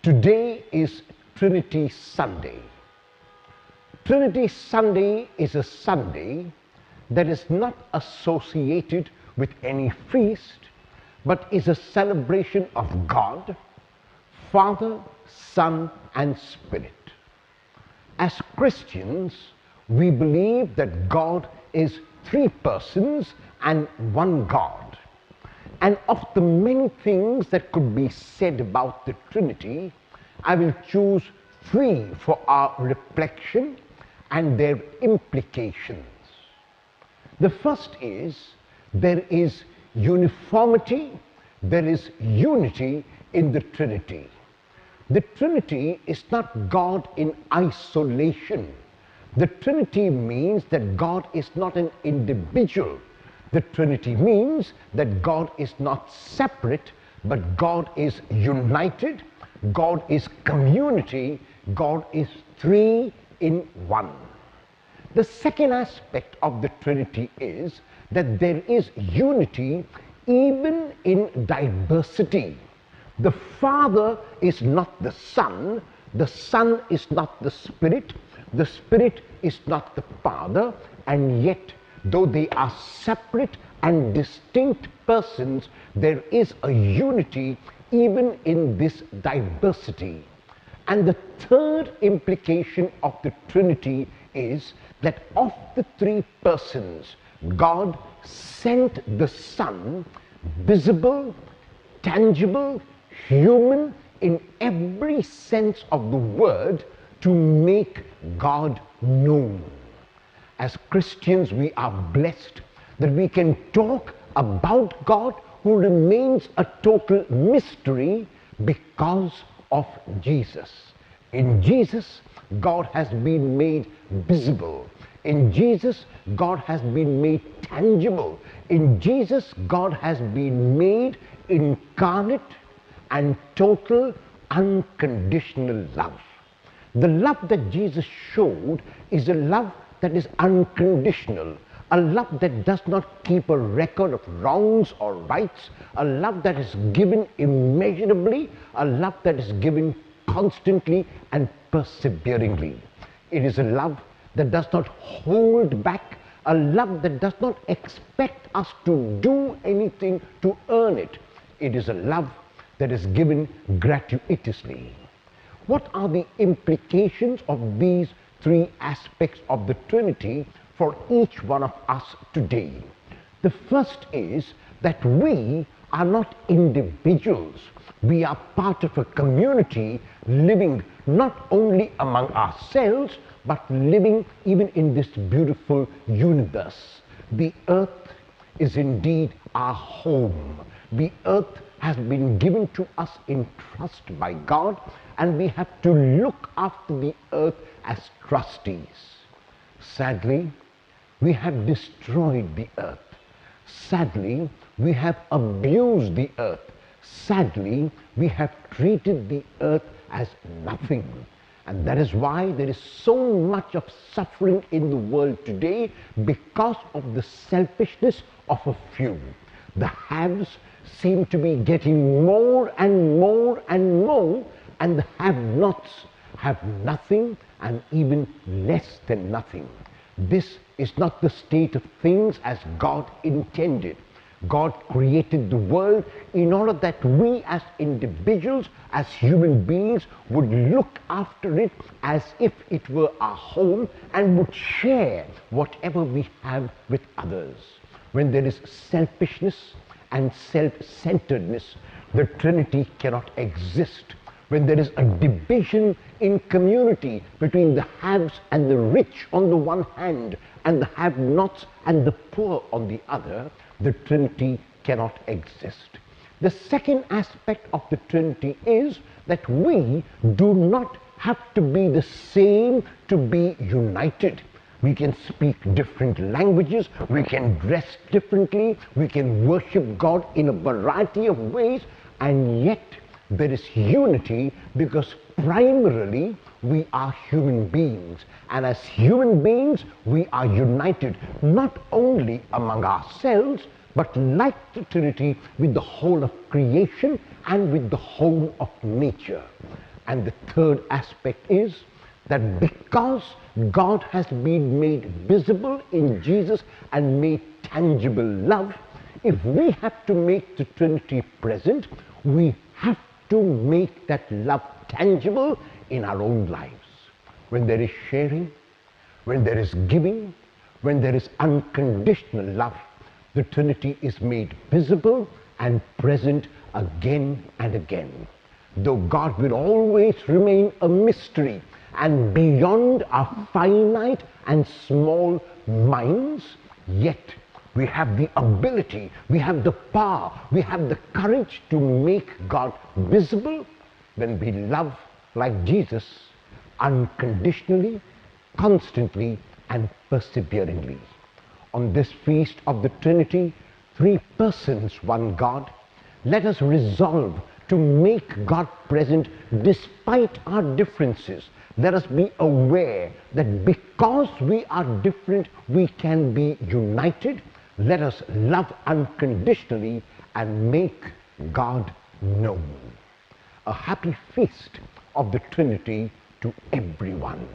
Today is Trinity Sunday. Trinity Sunday is a Sunday that is not associated with any feast, but is a celebration of God, Father, Son, and Spirit. As Christians, we believe that God is three persons and one God. And of the many things that could be said about the Trinity, I will choose three for our reflection and their implications. The first is, there is uniformity, there is unity in the Trinity. The Trinity is not God in isolation. The Trinity means that God is not an individual. The Trinity means that God is not separate, but God is united, God is community, God is three in one. The second aspect of the Trinity is that there is unity even in diversity. The Father is not the Son is not the Spirit is not the Father, and yet, though they are separate and distinct persons, there is a unity even in this diversity. And the third implication of the Trinity is that of the three persons, God sent the Son, visible, tangible, human in every sense of the word, to make God known. As Christians, we are blessed that we can talk about God, who remains a total mystery because of Jesus. In Jesus, God has been made visible. In Jesus, God has been made tangible. In Jesus, God has been made incarnate and total unconditional love. The love that Jesus showed is a love that is unconditional, a love that does not keep a record of wrongs or rights, a love that is given immeasurably, a love that is given constantly and perseveringly. It is a love that does not hold back, a love that does not expect us to do anything to earn it. It is a love that is given gratuitously. What are the implications of these three aspects of the Trinity for each one of us today? The first is that we are not individuals. We are part of a community, living not only among ourselves, but living even in this beautiful universe. The earth is indeed our home. The earth has been given to us in trust by God, and we have to look after the earth as trustees. Sadly, we have destroyed the earth. Sadly, we have abused the earth. Sadly, we have treated the earth as nothing. And that is why there is so much of suffering in the world today, because of the selfishness of a few. The haves seem to be getting more and more and more, and the have-nots have nothing and even less than nothing. This is not the state of things as God intended. God created the world in order that we as individuals, as human beings, would look after it as if it were our home and would share whatever we have with others. When there is selfishness and self-centeredness, the Trinity cannot exist. When there is a division in community between the haves and the rich on the one hand, and the have-nots and the poor on the other, the Trinity cannot exist. The second aspect of the Trinity is that we do not have to be the same to be united. We can speak different languages, we can dress differently, we can worship God in a variety of ways, and yet there is unity because primarily we are human beings. And as human beings, we are united not only among ourselves, but like the Trinity, with the whole of creation and with the whole of nature. And the third aspect is that because God has been made visible in Jesus and made tangible love, if we have to make the Trinity present, we have to make that love tangible in our own lives. When there is sharing, when there is giving, when there is unconditional love, the Trinity is made visible and present again and again. Though God will always remain a mystery and beyond our finite and small minds, yet we have the ability, we have the power, we have the courage to make God visible when we love like Jesus, unconditionally, constantly, and perseveringly. On this feast of the Trinity, 3 persons, one God, let us resolve to make God present despite our differences. Let us be aware that because we are different, we can be united. Let us love unconditionally and make God known. A happy feast of the Trinity to everyone.